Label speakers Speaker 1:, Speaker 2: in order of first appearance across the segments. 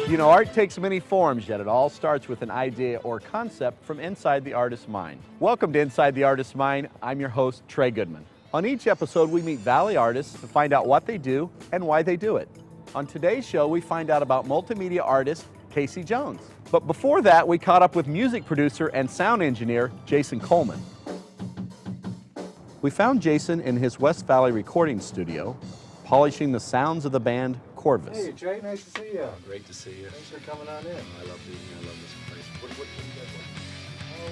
Speaker 1: You know, art takes many forms, yet it all starts with an idea or concept from inside the artist's mind. Welcome to Inside the Artist's Mind. I'm your host, Trey Goodman. On each episode, we meet Valley artists to find out what they do and why they do it. On today's show, we find out about multimedia artist Casey Jones. But before that, we caught up with music producer and sound engineer Jason Coleman. We found Jason in his West Valley recording studio, polishing the sounds of the band Corvus.
Speaker 2: Hey Trey, nice to see you.
Speaker 3: Great to see you.
Speaker 2: Thanks for coming on in.
Speaker 3: I love being here. I love this place. What are you guys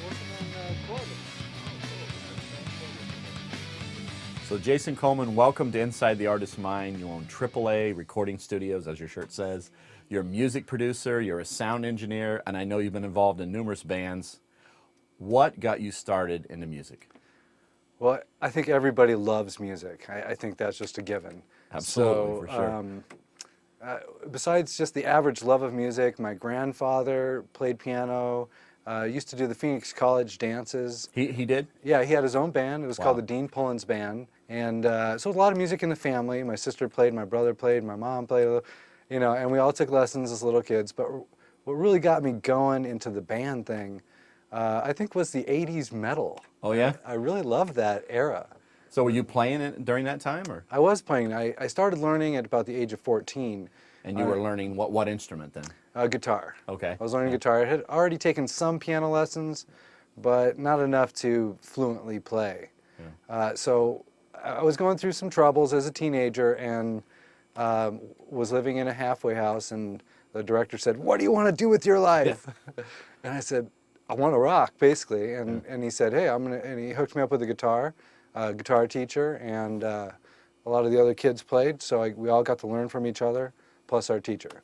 Speaker 2: Working on Corvus.
Speaker 1: So Jason Coleman, welcome to Inside the Artist's Mind. You own AAA recording studios, as your shirt says. You're a music producer, you're a sound engineer, and I know you've been involved in numerous bands. What got you started into music?
Speaker 2: Well, I think everybody loves music. I think that's just a given.
Speaker 1: Absolutely, for sure.
Speaker 2: Besides just the average love of music, my grandfather played piano, used to do the Phoenix College dances.
Speaker 1: He did?
Speaker 2: Yeah, he had his own band. It was
Speaker 1: Wow.
Speaker 2: called the Dean Pullins Band. And so a lot of music in the family. My sister played, my brother played, my mom played, you know, and we all took lessons as little kids. But what really got me going into the band thing, I think, was the 80s metal.
Speaker 1: Oh, yeah?
Speaker 2: I really loved that era.
Speaker 1: So were you playing it during that time, or?
Speaker 2: I was playing. I started learning at about the age of 14.
Speaker 1: And you were learning what instrument then?
Speaker 2: Guitar.
Speaker 1: Okay.
Speaker 2: I was learning guitar. I had already taken some piano lessons, but not enough to fluently play.
Speaker 1: Yeah.
Speaker 2: So I was going through some troubles as a teenager and was living in a halfway house, and the director said, "What do you want to do with your life?" And I said, "I want to rock," basically. And he said, "Hey, and he hooked me up with a guitar teacher, and a lot of the other kids played, so we all got to learn from each other, plus our teacher.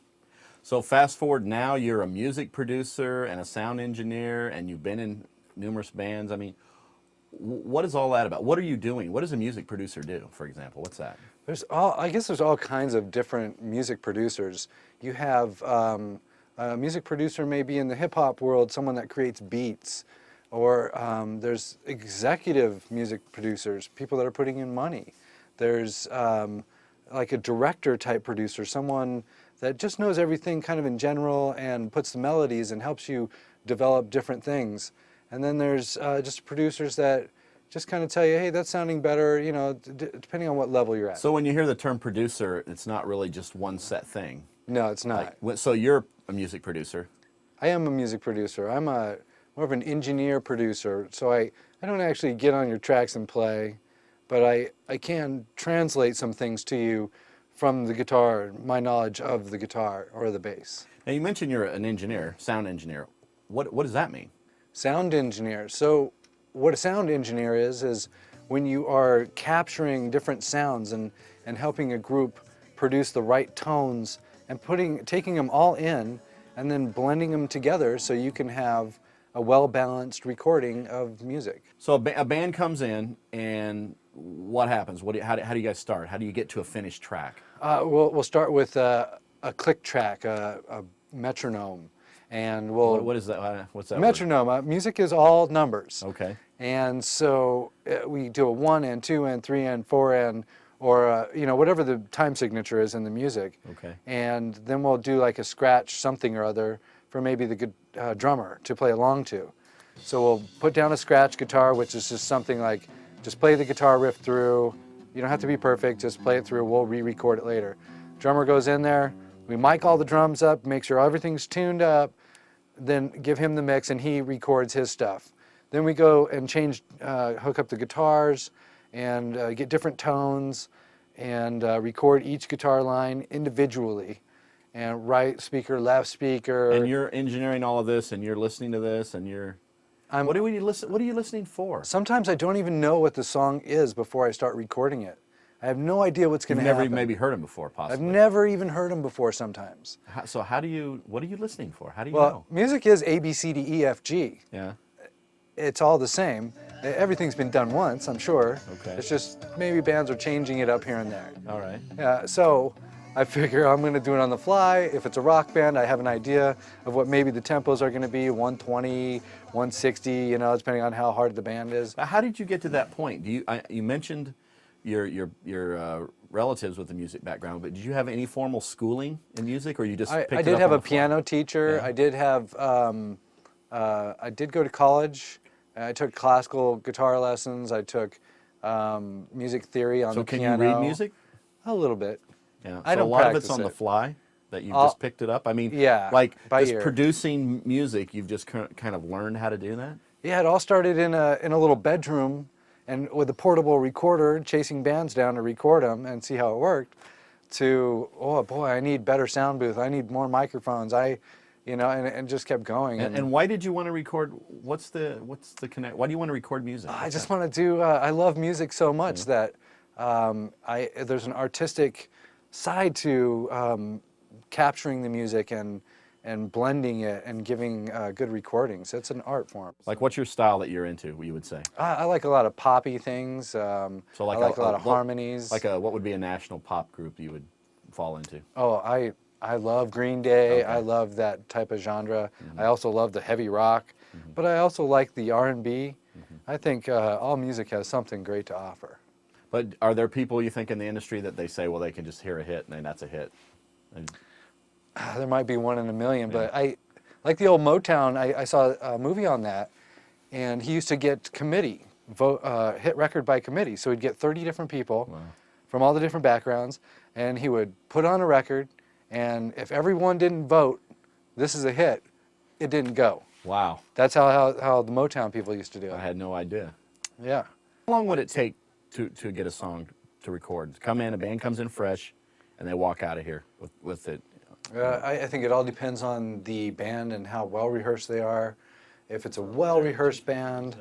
Speaker 1: So fast forward now, you're a music producer and a sound engineer, and you've been in numerous bands. I mean, what is all that about? What are you doing? What does a music producer do, for example? What's that?
Speaker 2: I guess there's all kinds of different music producers. You have a music producer maybe in the hip-hop world, someone that creates beats, or there's executive music producers, people that are putting in money. There's like a director type producer, someone that just knows everything kind of in general and puts the melodies and helps you develop different things. And then there's just producers that just kind of tell you, hey, that's sounding better, you know, depending on what level you're at.
Speaker 1: So when you hear the term producer, it's not really just one set thing.
Speaker 2: No, it's not.
Speaker 1: So you're a music producer.
Speaker 2: I am a music producer. I'm more of an engineer producer. So I don't actually get on your tracks and play, but I can translate some things to you from the guitar, my knowledge of the guitar or the bass.
Speaker 1: Now you mentioned you're an engineer, sound engineer. What does that mean?
Speaker 2: Sound engineer. So what a sound engineer is when you are capturing different sounds and helping a group produce the right tones and taking them all in and then blending them together so you can have a well-balanced recording of music.
Speaker 1: So a band comes in, and what happens? How do you guys start? How do you get to a finished track?
Speaker 2: We'll start with a click track, a metronome, and
Speaker 1: What is that? What's that?
Speaker 2: metronome. Music is all numbers.
Speaker 1: Okay.
Speaker 2: And so we do a 1 and 2 and 3 and 4 and, or you know, whatever the time signature is in the music.
Speaker 1: Okay.
Speaker 2: And then we'll do like a scratch something or other for maybe the drummer to play along to. So we'll put down a scratch guitar, which is just something like, just play the guitar riff through. You don't have to be perfect, just play it through. We'll re-record it later. Drummer goes in there, we mic all the drums up, make sure everything's tuned up, then give him the mix and he records his stuff. Then we go and hook up the guitars and get different tones and record each guitar line individually. And right speaker, left speaker.
Speaker 1: And you're engineering all of this, and you're listening to this, and what are you listening for?
Speaker 2: Sometimes I don't even know what the song is before I start recording it. I have no idea what's going to happen.
Speaker 1: You've never maybe heard them before, possibly.
Speaker 2: I've never even heard them before sometimes.
Speaker 1: So what are you listening for? How do you
Speaker 2: Well,
Speaker 1: know?
Speaker 2: music is A, B, C, D, E, F, G.
Speaker 1: Yeah.
Speaker 2: It's all the same. Everything's been done once, I'm sure.
Speaker 1: Okay.
Speaker 2: It's just maybe bands are changing it up here and there.
Speaker 1: All right.
Speaker 2: So I figure I'm going to do it on the fly. If it's a rock band, I have an idea of what maybe the tempos are going to be, 120, 160, you know, depending on how hard the band is.
Speaker 1: How did you get to that point? You mentioned your relatives with a music background, but did you have any formal schooling in music, or you just picked
Speaker 2: I
Speaker 1: it
Speaker 2: did
Speaker 1: up
Speaker 2: have
Speaker 1: on
Speaker 2: a
Speaker 1: the fly?
Speaker 2: piano teacher.
Speaker 1: Yeah.
Speaker 2: I did have, I did go to college. I took classical guitar lessons. I took music theory on
Speaker 1: So
Speaker 2: the
Speaker 1: can
Speaker 2: piano.
Speaker 1: you read music?
Speaker 2: A little bit.
Speaker 1: Yeah.
Speaker 2: I
Speaker 1: so
Speaker 2: don't
Speaker 1: a lot of it's
Speaker 2: practice
Speaker 1: on the
Speaker 2: it.
Speaker 1: fly that you've
Speaker 2: I'll-
Speaker 1: just picked it up. I mean,
Speaker 2: Yeah,
Speaker 1: like
Speaker 2: by
Speaker 1: just
Speaker 2: ear.
Speaker 1: producing music, you've just kind of learned how to do that.
Speaker 2: Yeah, it all started in a little bedroom, and with a portable recorder, chasing bands down to record them and see how it worked. To, oh boy, I need better sound booth. I need more microphones. And just kept going.
Speaker 1: And why did you want to record? What's the connect? Why do you want to record music?
Speaker 2: I
Speaker 1: What's
Speaker 2: just
Speaker 1: that?
Speaker 2: want to do. I love music so much that there's an artistic side to capturing the music and blending it and giving good recordings. It's an art form.
Speaker 1: Like, what's your style that you're into? You would say.
Speaker 2: I like a lot of poppy things.
Speaker 1: So like
Speaker 2: I like a lot of
Speaker 1: what-
Speaker 2: harmonies.
Speaker 1: What would be a national pop group you would fall into?
Speaker 2: Oh, I love Green Day.
Speaker 1: Okay.
Speaker 2: I love that type of genre. I also love the heavy rock, but I also like the R&B. I think all music has something great to offer.
Speaker 1: But are there people you think in the industry that they say, well, they can just hear a hit and then that's a hit? And
Speaker 2: There might be one in a million, but I like the old Motown. I saw a movie on that, and he used to get committee hit record by committee. So he'd get 30 different people from all the different backgrounds, and he would put on a record. And if everyone didn't vote, this is a hit, it didn't go.
Speaker 1: wow,
Speaker 2: That's how the Motown people used to do
Speaker 1: I
Speaker 2: it.
Speaker 1: had no idea.
Speaker 2: Yeah.
Speaker 1: How long would it take to get a song to record? Come in, a band comes in fresh, and they walk out of here with it.
Speaker 2: I think it all depends on the band and how well rehearsed they are. If it's a well rehearsed band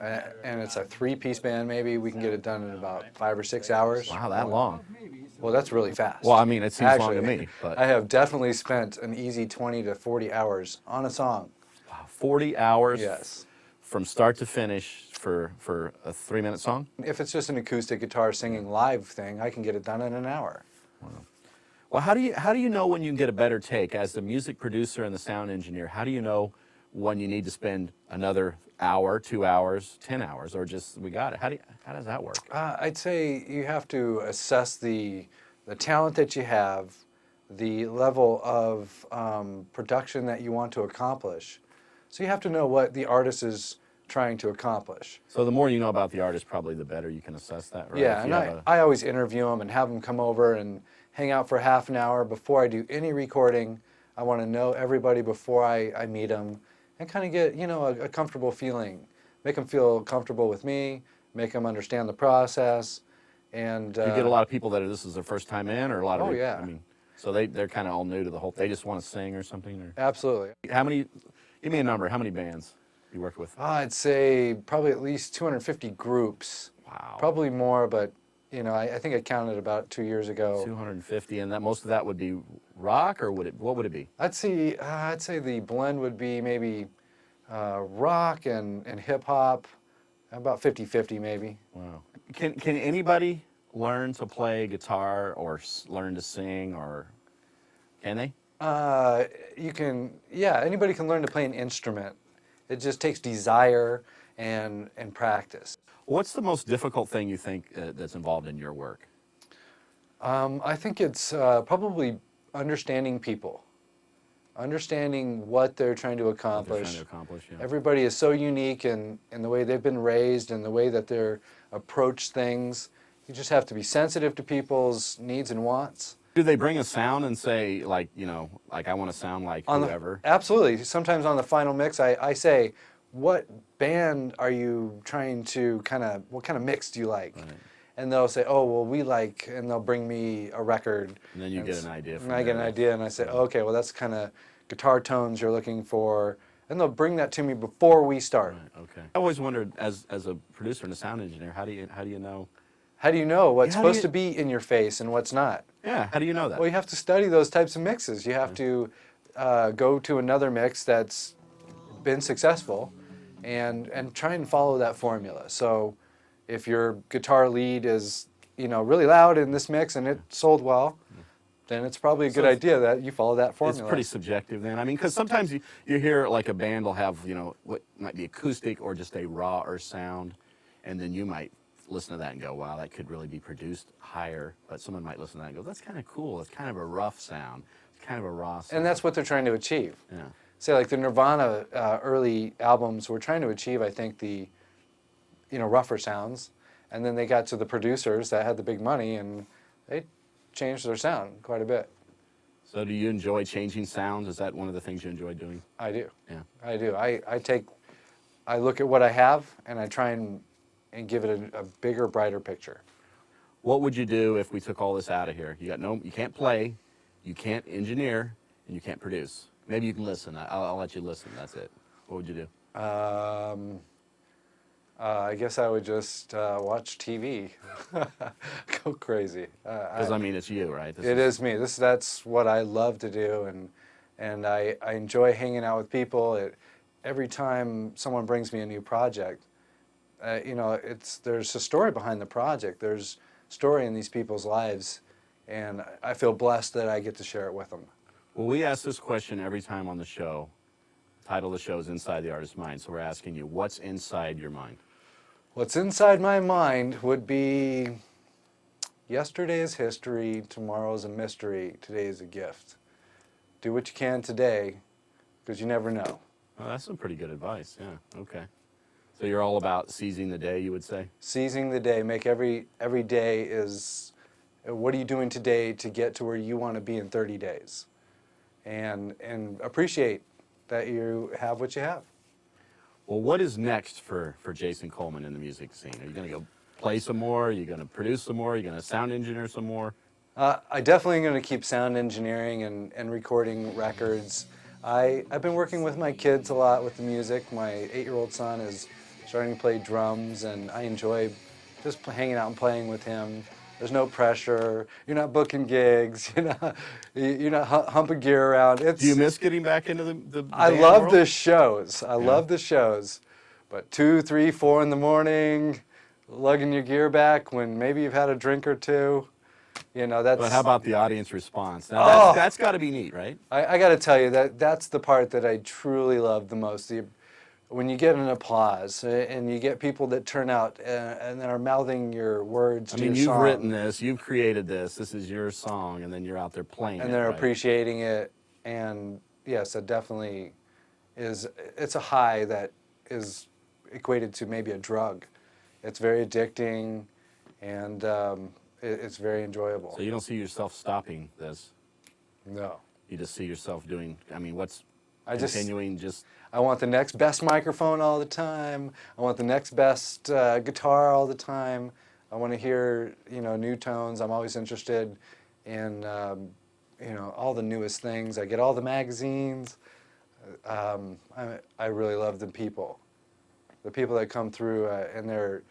Speaker 2: and it's a 3-piece band, maybe we can get it done in about 5 or 6 hours.
Speaker 1: Wow, that long.
Speaker 2: Well, that's really fast.
Speaker 1: Well, I mean, it seems long to
Speaker 2: Actually,
Speaker 1: me, but
Speaker 2: I have definitely spent an easy 20 to 40 hours on a song.
Speaker 1: wow, 40 hours
Speaker 2: Yes.
Speaker 1: from start to finish for a 3-minute song?
Speaker 2: If it's just an acoustic guitar singing live thing, I can get it done in an hour.
Speaker 1: Well, how do you know when you can get a better take as the music producer and the sound engineer? How do you know when you need to spend another hour, 2 hours, 10 hours, or just we got it? How does that work?
Speaker 2: I'd say you have to assess the talent that you have, the level of production that you want to accomplish. So you have to know what the artist is trying to accomplish.
Speaker 1: So the more you know about the artist, probably the better you can assess that, right?
Speaker 2: Yeah,
Speaker 1: If
Speaker 2: and
Speaker 1: you have
Speaker 2: I always interview them and have them come over and hang out for half an hour before I do any recording. I want to know everybody before I meet them and kind of get, a comfortable feeling. Make them feel comfortable with me, make them understand the process. And
Speaker 1: you get a lot of people that this is their first time in, or a lot of
Speaker 2: Oh, yeah.
Speaker 1: I mean, so they're kind of all new to the whole. They just want to sing or something. Or
Speaker 2: Absolutely.
Speaker 1: how many? Give me a number. How many bands you worked with?
Speaker 2: I'd say probably at least 250 groups.
Speaker 1: Wow.
Speaker 2: Probably more, but I think I counted about 2 years ago.
Speaker 1: 250, and that most of that would be rock, or what would it be?
Speaker 2: I'd say the blend would be maybe rock and hip hop, about 50-50 maybe.
Speaker 1: Wow. Can anybody learn to play guitar or learn to sing, or can they?
Speaker 2: Anybody can learn to play an instrument. It just takes desire and practice.
Speaker 1: What's the most difficult thing you think that's involved in your work?
Speaker 2: I think it's probably understanding people, understanding what they're trying to
Speaker 1: What they're
Speaker 2: accomplish.
Speaker 1: trying to accomplish, yeah.
Speaker 2: Everybody is so unique in the way they've been raised and the way that they're approach things. You just have to be sensitive to people's needs and wants.
Speaker 1: Do they bring a sound and say, like I want to sound like whoever?
Speaker 2: Absolutely. Sometimes on the final mix, I say, what band are you trying to what kind of mix do you like?
Speaker 1: Right.
Speaker 2: And they'll say, oh, well, and they'll bring me a record.
Speaker 1: And then you get an idea from
Speaker 2: And I get an
Speaker 1: there.
Speaker 2: idea, and I say, okay, well, that's kind of guitar tones you're looking for. And they'll bring that to me before we start.
Speaker 1: Right, okay. I always wondered, as a producer and a sound engineer, how do you know?
Speaker 2: How do you know what's
Speaker 1: How do
Speaker 2: supposed
Speaker 1: you-
Speaker 2: to be in your face and what's not?
Speaker 1: Yeah, how do you know that?
Speaker 2: Well, you have to study those types of mixes. You have to go to another mix that's been successful and try and follow that formula. So if your guitar lead is, really loud in this mix and it sold well, then it's probably a good idea that you follow that formula.
Speaker 1: It's pretty subjective then. I mean, because sometimes you hear like a band will have, what might be acoustic or just a raw sound, and then you might listen to that and go, wow, that could really be produced higher. But someone might listen to that and go, that's kind of cool. It's kind of a rough sound. It's kind of a raw sound.
Speaker 2: And that's what they're trying to achieve.
Speaker 1: Yeah.
Speaker 2: Say like the Nirvana early albums were trying to achieve, I think, the rougher sounds, and then they got to the producers that had the big money, and they changed their sound quite a bit.
Speaker 1: So do you enjoy changing sounds? Is that one of the things you enjoy doing?
Speaker 2: I do.
Speaker 1: Yeah.
Speaker 2: I do. I look at what I have, and I try and give it a bigger, brighter picture.
Speaker 1: What would you do if we took all this out of here? You can't play, you can't engineer, and you can't produce. Maybe you can listen. I'll let you listen. That's it. What would you do?
Speaker 2: I guess I would just watch TV, go crazy.
Speaker 1: Because I mean, it's you, right?
Speaker 2: It is me. That's what I love to do, and I enjoy hanging out with people. Every time someone brings me a new project, there's a story behind the project. There's story in these people's lives, and I feel blessed that I get to share it with them.
Speaker 1: Well, we ask this question every time on the show. The title of the show is Inside the Artist's Mind. So we're asking you, what's inside your mind?
Speaker 2: What's inside my mind would be yesterday is history, tomorrow is a mystery, today is a gift. Do what you can today, because you never know.
Speaker 1: Oh, that's some pretty good advice. Yeah. Okay. So you're all about seizing the day, you would say?
Speaker 2: Seizing the day. Make every day is, what are you doing today to get to where you want to be in 30 days? And appreciate that you have what you have.
Speaker 1: Well, what is next for Jason Coleman in the music scene? Are you going to go play some more? Are you going to produce some more? Are you going to sound engineer some more?
Speaker 2: I definitely am going to keep sound engineering and recording records. I've been working with my kids a lot with the music. My 8-year-old son is starting to play drums, and I enjoy just hanging out and playing with him. There's no pressure. You're not booking gigs. You're not humping gear around.
Speaker 1: Do you miss getting back into the
Speaker 2: I
Speaker 1: band
Speaker 2: love
Speaker 1: world?
Speaker 2: the shows. I love the shows. But 2, 3, 4 in the morning, lugging your gear back when maybe you've had a drink or two, that's...
Speaker 1: But how about the audience response? Now, that's got to be neat, right?
Speaker 2: I got to tell you, that's the part that I truly love the most. When you get an applause and you get people that turn out and then are mouthing your words to your
Speaker 1: you've
Speaker 2: song.
Speaker 1: written this, you've created this is your song, and then you're out there playing
Speaker 2: and
Speaker 1: it,
Speaker 2: they're
Speaker 1: right?
Speaker 2: appreciating it. And yes, it definitely is. It's a high that is equated to maybe a drug. It's very addicting, and it's very enjoyable.
Speaker 1: So you don't see yourself stopping this?
Speaker 2: No.
Speaker 1: You just see yourself doing, what's
Speaker 2: I
Speaker 1: continuing just...
Speaker 2: I want the next best microphone all the time. I want the next best guitar all the time. I want to hear, new tones. I'm always interested in, all the newest things. I get all the magazines. I really love the people that come through, and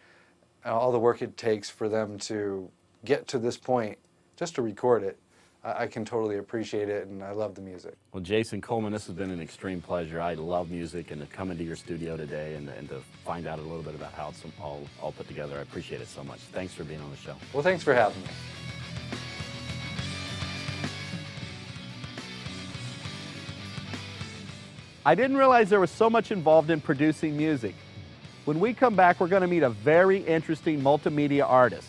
Speaker 2: all the work it takes for them to get to this point, just to record it. I can totally appreciate it, and I love the music.
Speaker 1: Well, Jason Coleman, this has been an extreme pleasure. I love music, and to come into your studio today and to find out a little bit about how it's all put together, I appreciate it so much. Thanks for being on the show.
Speaker 2: Well, thanks for having me.
Speaker 1: I didn't realize there was so much involved in producing music. When we come back, we're going to meet a very interesting multimedia artist.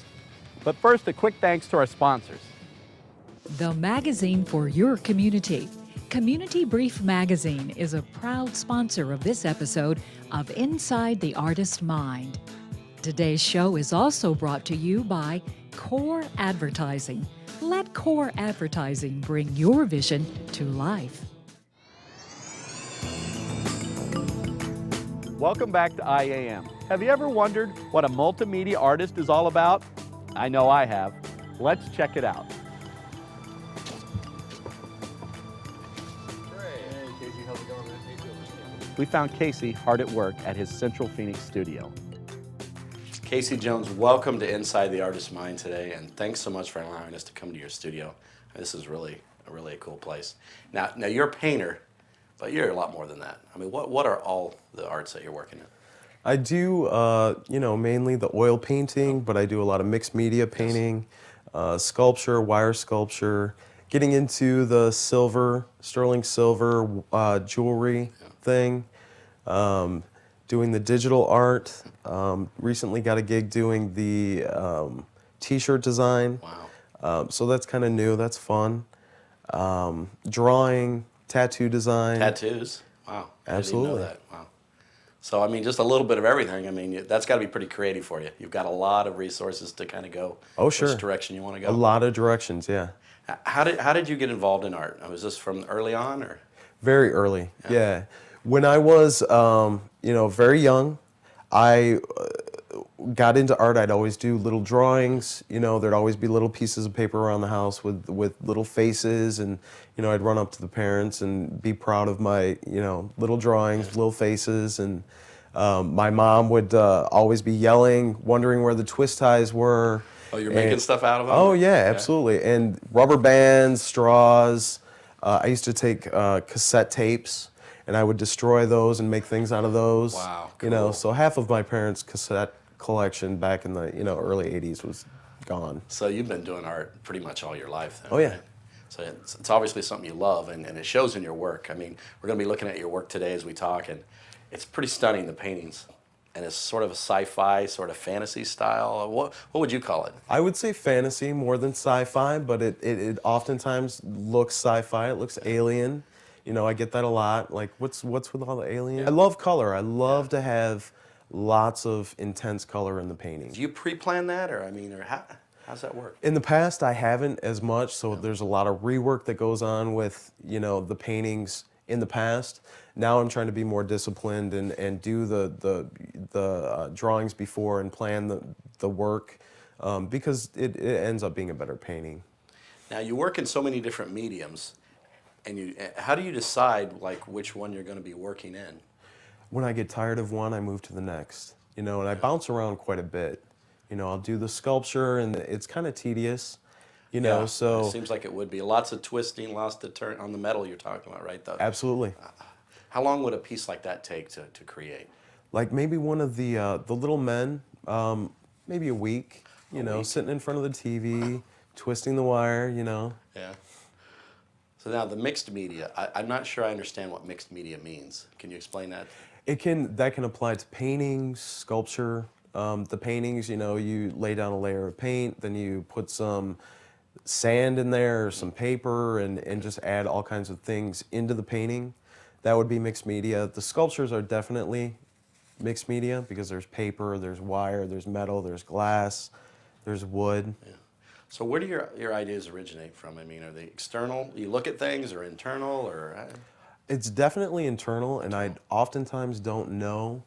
Speaker 1: But first, a quick thanks to our sponsors.
Speaker 4: The magazine for your community. Community Brief Magazine is a proud sponsor of this episode of Inside the Artist's Mind. Today's show is also brought to you by Core Advertising. Let Core Advertising bring your vision to life.
Speaker 1: Welcome back to IAM. Have you ever wondered what a multimedia artist is all about? I know I have. Let's check it out. We found Casey hard at work at his Central Phoenix studio. Casey Jones, welcome to Inside the Artist's Mind today, and thanks so much for allowing us to come to your studio. This is really a cool place. Now you're a painter, but you're a lot more than that. What are all the arts that you're working in?
Speaker 5: I do, mainly the oil painting, but I do a lot of mixed media painting, sculpture, wire sculpture, getting into the sterling silver jewelry thing. doing the digital art. Recently got a gig doing the t-shirt design.
Speaker 6: Wow.
Speaker 5: So that's kind of new. That's fun. Drawing, tattoo design.
Speaker 6: Tattoos. Wow.
Speaker 5: Absolutely.
Speaker 6: I didn't know that. Wow. So, I mean, just a little bit of everything. I mean, that's got to be pretty creative for you. You've got a lot of resources to kind of go which direction you want to go.
Speaker 5: A lot of directions, yeah.
Speaker 6: How did you get involved in art? Was this from early on, or?
Speaker 5: Very early, yeah. When I was, very young, I got into art. I'd always do little drawings. There'd always be little pieces of paper around the house with little faces, and I'd run up to the parents and be proud of my little drawings, little faces, and my mom would always be yelling, wondering where the twist ties were.
Speaker 6: Oh, you're making stuff out of them?
Speaker 5: Oh yeah, absolutely. And rubber bands, straws. I used to take cassette tapes, and I would destroy those and make things out of those.
Speaker 6: Wow, cool.
Speaker 5: So half of my parents' cassette collection back in the early '80s was gone.
Speaker 6: So you've been doing art pretty much all your life then,
Speaker 5: Oh yeah.
Speaker 6: right? So it's obviously something you love, and it shows in your work. I mean, we're going to be looking at your work today as we talk, and it's pretty stunning, the paintings. And it's sort of a sci-fi, sort of fantasy style. What would you call it?
Speaker 5: I would say fantasy more than sci-fi, but it oftentimes looks sci-fi. It looks alien. I get that a lot. Like, what's with all the alien? I love color. I love to have lots of intense color in the painting.
Speaker 6: Do you pre-plan that, or how's that work?
Speaker 5: In the past, I haven't as much, so there's a lot of rework that goes on with, the paintings in the past. Now I'm trying to be more disciplined and do the drawings before and plan the work because it ends up being a better painting.
Speaker 6: Now, you work in so many different mediums, and how do you decide like which one you're going to be working in?
Speaker 5: When I get tired of one, I move to the next, and I bounce around quite a bit. I'll do the sculpture, and it's kind of tedious, so.
Speaker 6: It seems like it would be. Lots of twisting, lots to turn on the metal you're talking about, right?
Speaker 5: Absolutely.
Speaker 6: How long would a piece like that take to create?
Speaker 5: Like maybe one of the little men, maybe a week, sitting in front of the TV, twisting the wire,
Speaker 6: Yeah. So now the mixed media, I'm not sure I understand what mixed media means. Can you explain that?
Speaker 5: That can apply to paintings, sculpture. The paintings, you lay down a layer of paint, then you put some sand in there, or some paper, and just add all kinds of things into the painting. That would be mixed media. The sculptures are definitely mixed media because there's paper, there's wire, there's metal, there's glass, there's wood.
Speaker 6: Yeah. So where do your ideas originate from? I mean, are they external? You look at things, or internal, or?
Speaker 5: It's definitely internal, and I oftentimes don't know,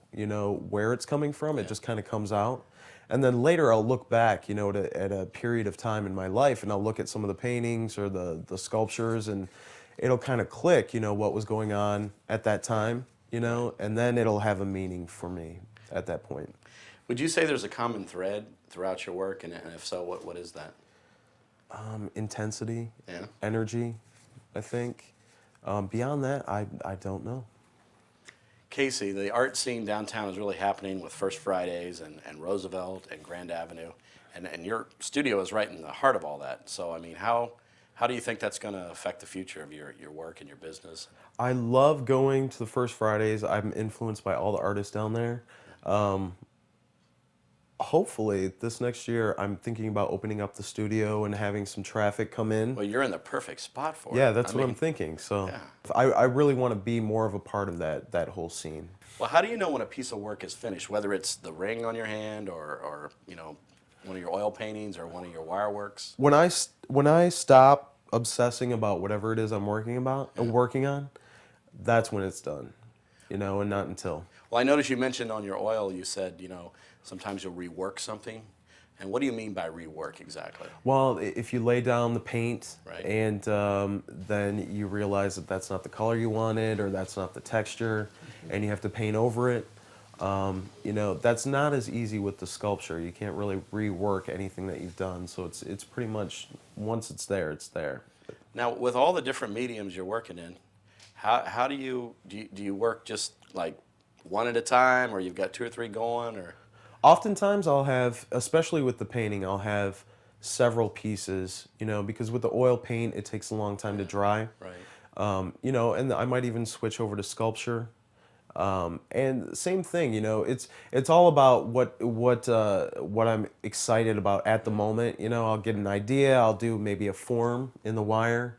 Speaker 5: where it's coming from. It just kind of comes out. And then later I'll look back, at a period of time in my life, and I'll look at some of the paintings or the sculptures, and it'll kind of click, what was going on at that time, and then it'll have a meaning for me at that point.
Speaker 6: Would you say there's a common thread throughout your work, and if so, what is that?
Speaker 5: Intensity,
Speaker 6: Yeah.
Speaker 5: energy, I think. Beyond that, I don't know.
Speaker 6: Casey, the art scene downtown is really happening with First Fridays and Roosevelt and Grand Avenue, and your studio is right in the heart of all that. So, I mean, how do you think that's going to affect the future of your work and your business?
Speaker 5: I love going to the First Fridays. I'm influenced by all the artists down there. Hopefully, this next year, I'm thinking about opening up the studio and having some traffic come in.
Speaker 6: Well, you're in the perfect spot for it.
Speaker 5: Yeah, that's what I'm thinking. So
Speaker 6: yeah.
Speaker 5: I really want to be more of a part of that whole scene.
Speaker 6: Well, how do you know when a piece of work is finished, whether it's the ring on your hand or one of your oil paintings or one of your wire works?
Speaker 5: When I stop obsessing about whatever it is I'm working on, that's when it's done, and not until.
Speaker 6: Well, I noticed you mentioned on your oil, you said, sometimes you'll rework something. And what do you mean by rework exactly?
Speaker 5: Well, if you lay down the paint,
Speaker 6: right,
Speaker 5: and then you realize that that's not the color you wanted, or that's not the texture, and you have to paint over it, that's not as easy with the sculpture. You can't really rework anything that you've done. So it's pretty much, once it's there, it's there.
Speaker 6: Now, with all the different mediums you're working in, how do you work just like one at a time, or you've got 2 or 3 going, or?
Speaker 5: Oftentimes I'll have, especially with the painting, I'll have several pieces, because with the oil paint, it takes a long time to dry.
Speaker 6: Right.
Speaker 5: And I might even switch over to sculpture. And same thing, you know, it's all about what I'm excited about at the moment. You know, I'll get an idea, I'll do maybe a form in the wire,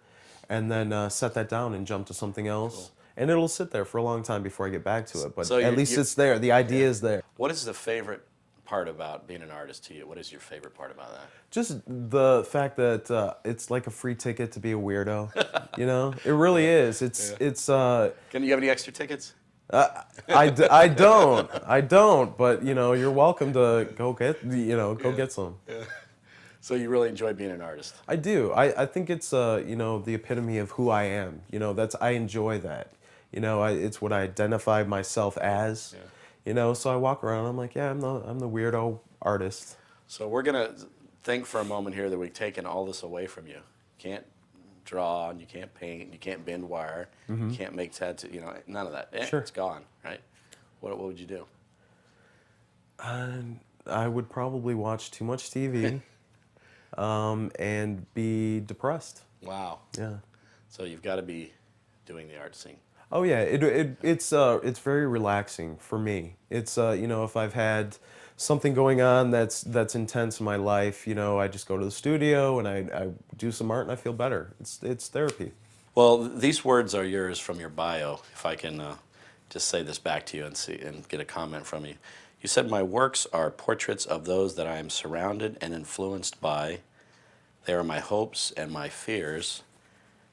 Speaker 5: and then set that down and jump to something else. And it'll sit there for a long time before I get back to it. But
Speaker 6: So
Speaker 5: at least it's there. The idea is there.
Speaker 6: What is the favorite part about being an artist to you? What is your favorite part about that?
Speaker 5: Just the fact that it's like a free ticket to be a weirdo. You know, it really is. It's.
Speaker 6: Can you have any extra tickets?
Speaker 5: I don't. But you know, you're welcome to go get some.
Speaker 6: So you really enjoy being an artist.
Speaker 5: I do. I think it's you know, the epitome of who I am. You know, I enjoy that. You know, it's what I identify myself as.
Speaker 6: Yeah.
Speaker 5: You know, so I walk around. I'm like, yeah, I'm the weirdo artist.
Speaker 6: So we're gonna think for a moment here that we've taken all this away from you. You can't draw, and you can't paint, you can't bend wire, you can't make tattoos. You know, none of that.
Speaker 5: Sure.
Speaker 6: It's gone, right? What would you do?
Speaker 5: I would probably watch too much TV, and be depressed.
Speaker 6: Wow.
Speaker 5: Yeah.
Speaker 6: So you've got to be doing the art scene.
Speaker 5: Oh yeah, it's very relaxing for me. It's you know, if I've had something going on that's intense in my life, you know, I just go to the studio and I do some art and I feel better. It's therapy.
Speaker 6: Well, these words are yours from your bio. If I can just say this back to you and get a comment from you. You said, "My works are portraits of those that I am surrounded and influenced by. They are my hopes and my fears.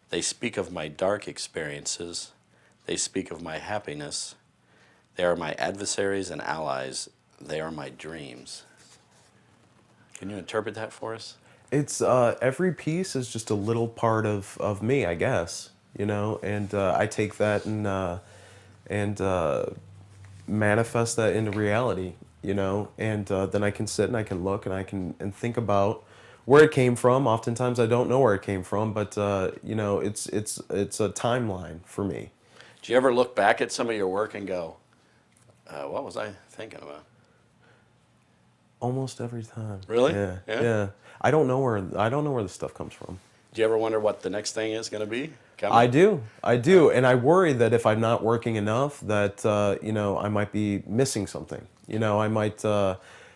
Speaker 6: They speak of my dark experiences. They speak of my happiness. They are my adversaries and allies. They are my dreams." Can you interpret that for us?
Speaker 5: It's every piece is just a little part of me, I guess, you know, and I take that and manifest that into reality, you know, and then I can sit and I can look and I can think about where it came from. Oftentimes I don't know where it came from, but you know, it's a timeline for me.
Speaker 6: Do you ever look back at some of your work and go, what was I thinking about?
Speaker 5: Almost every time.
Speaker 6: Really?
Speaker 5: Yeah.
Speaker 6: Yeah?
Speaker 5: Yeah. I don't know where the stuff comes from.
Speaker 6: Do you ever wonder what the next thing is going to be? Coming?
Speaker 5: I do, and I worry that if I'm not working enough, that you know, I might be missing something. You know, I might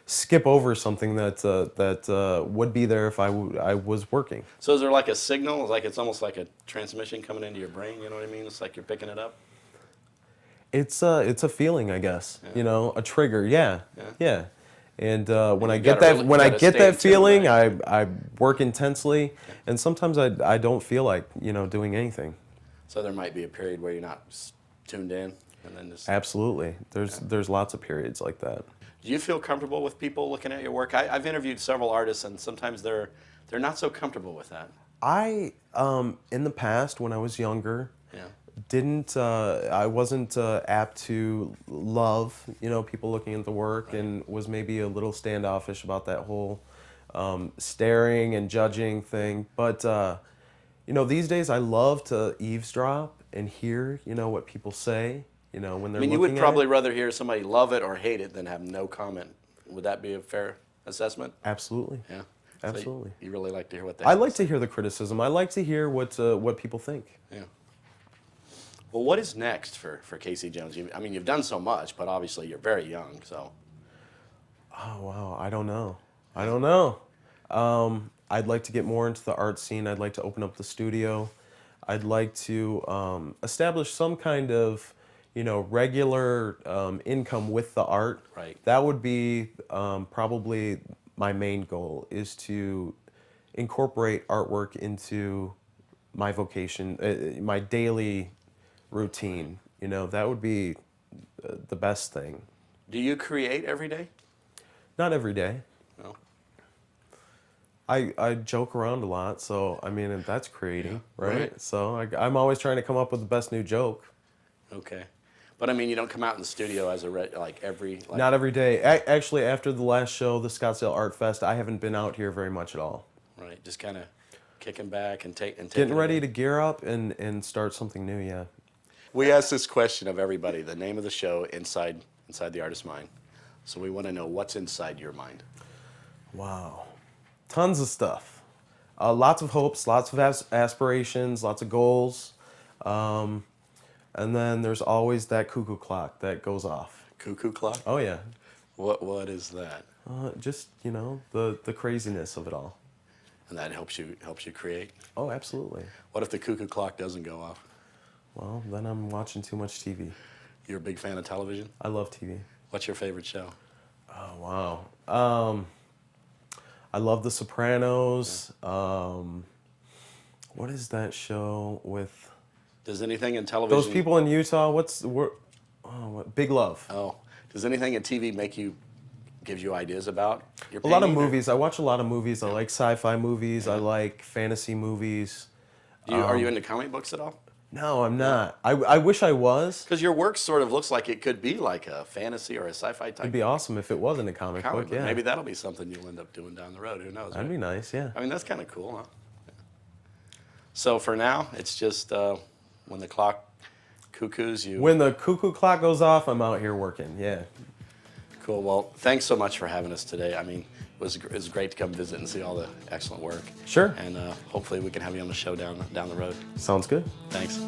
Speaker 5: skip over something that would be there if I was working.
Speaker 6: So is there like a signal? It's almost like a transmission coming into your brain. You know what I mean? It's like you're picking it up.
Speaker 5: It's a feeling, I guess.
Speaker 6: Yeah.
Speaker 5: You know, a trigger. Yeah.
Speaker 6: Yeah.
Speaker 5: Yeah. And when
Speaker 6: you
Speaker 5: I get
Speaker 6: gotta
Speaker 5: that
Speaker 6: really-
Speaker 5: when
Speaker 6: you
Speaker 5: I
Speaker 6: gotta
Speaker 5: get
Speaker 6: stay in
Speaker 5: that
Speaker 6: tune,
Speaker 5: feeling,
Speaker 6: right?
Speaker 5: I work intensely, and sometimes I don't feel like, you know, doing anything.
Speaker 6: So there might be a period where you're not tuned in, and then just.
Speaker 5: Absolutely. There's lots of periods like that.
Speaker 6: Do you feel comfortable with people looking at your work? I've interviewed several artists, and sometimes they're not so comfortable with that.
Speaker 5: I in the past, when I was younger,
Speaker 6: Yeah.
Speaker 5: I wasn't apt to love, you know, people looking at the work, and was maybe a little standoffish about that whole staring and judging thing. But you know, these days I love to eavesdrop and hear, you know, what people say, you know, when they're
Speaker 6: I mean, you
Speaker 5: looking
Speaker 6: would
Speaker 5: at
Speaker 6: probably
Speaker 5: it.
Speaker 6: rather hear somebody love it or hate it than have no comment. Would that be a fair assessment?
Speaker 5: Absolutely.
Speaker 6: Yeah.
Speaker 5: Absolutely.
Speaker 6: So you really like to hear what they
Speaker 5: I
Speaker 6: have
Speaker 5: like
Speaker 6: say.
Speaker 5: to hear the criticism. I like to hear what people think.
Speaker 6: Yeah. Well, what is next for Casey Jones? You've done so much, but obviously you're very young, so.
Speaker 5: Oh wow, I don't know. I'd like to get more into the art scene. I'd like to open up the studio. I'd like to establish some kind of, you know, regular income with the art.
Speaker 6: Right.
Speaker 5: That would be probably my main goal, is to incorporate artwork into my vocation, my daily routine. You know, that would be the best thing.
Speaker 6: Do you create every day?
Speaker 5: Not every day.
Speaker 6: No.
Speaker 5: I joke around a lot, so I mean, that's creating, right?
Speaker 6: right.
Speaker 5: So I'm always trying to come up with the best new joke.
Speaker 6: Okay. But I mean, you don't come out in the studio as every.
Speaker 5: Not every day. Actually, after the last show, the Scottsdale Art Fest, I haven't been out here very much at all.
Speaker 6: Right. Just kind of kicking back and taking.
Speaker 5: Getting ready to gear up and start something new, yeah.
Speaker 6: We ask this question of everybody: the name of the show, Inside the Artist's Mind. So we want to know what's inside your mind.
Speaker 5: Wow. Tons of stuff. Lots of hopes, lots of aspirations, lots of goals. And then there's always that cuckoo clock that goes off.
Speaker 6: Cuckoo clock?
Speaker 5: Oh yeah.
Speaker 6: What is that?
Speaker 5: Just, you know, the craziness of it all.
Speaker 6: And that helps you create?
Speaker 5: Oh, absolutely.
Speaker 6: What if the cuckoo clock doesn't go off?
Speaker 5: Well, then I'm watching too much TV.
Speaker 6: You're a big fan of television?
Speaker 5: I love TV.
Speaker 6: What's your favorite show?
Speaker 5: Oh, wow. I love The Sopranos. What is that show with
Speaker 6: Does anything in television...
Speaker 5: those people in Utah? Big Love.
Speaker 6: Oh. Does anything in TV gives you ideas about your
Speaker 5: A lot of
Speaker 6: painting, or-
Speaker 5: movies. I watch a lot of movies. I like sci-fi movies. I like fantasy movies.
Speaker 6: Are you into comic books at all?
Speaker 5: No, I'm not. I wish I was.
Speaker 6: Because your work sort of looks like it could be like a fantasy or a sci-fi type
Speaker 5: It'd be awesome if it wasn't a comic book. Yeah,
Speaker 6: Maybe that'll be something you'll end up doing down the road. Who knows?
Speaker 5: that'd
Speaker 6: right?
Speaker 5: be nice. Yeah.
Speaker 6: I mean, that's kind of cool, huh? So for now, it's just when the clock cuckoos, you...
Speaker 5: When the cuckoo clock goes off, I'm out here working. Yeah.
Speaker 6: Cool. Well, thanks so much for having us today. I mean, it was great to come visit and see all the excellent work.
Speaker 5: Sure.
Speaker 6: And hopefully we can have you on the show down the road.
Speaker 5: Sounds good.
Speaker 6: Thanks.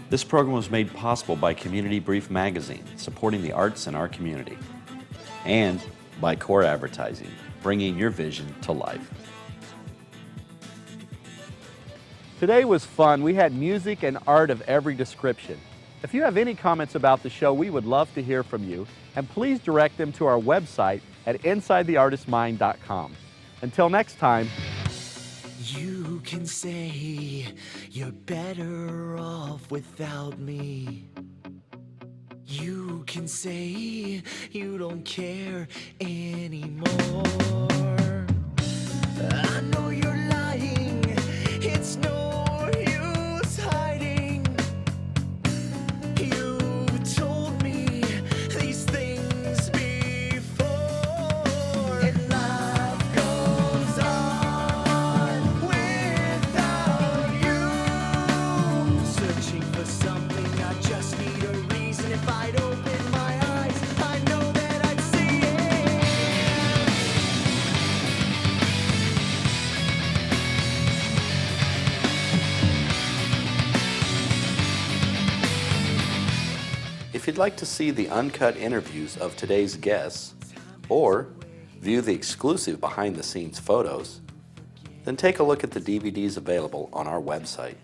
Speaker 6: This program was made possible by Community Brief Magazine, supporting the arts in our community, and by Core Advertising, bringing your vision to life.
Speaker 1: Today was fun. We had music and art of every description. If you have any comments about the show, we would love to hear from you, and please direct them to our website at InsideTheArtistMind.com. Until next time.
Speaker 7: You can say you're better off without me. You can say you don't care anymore. I know you're lying, it's no use hiding. You told me these things before, and life goes on without you. Searching for something, I just need a reason. If I'd open my eyes, I know that I'd see it.
Speaker 6: If you'd like to see the uncut interviews of today's guests or view the exclusive behind-the-scenes photos, then take a look at the DVDs available on our website.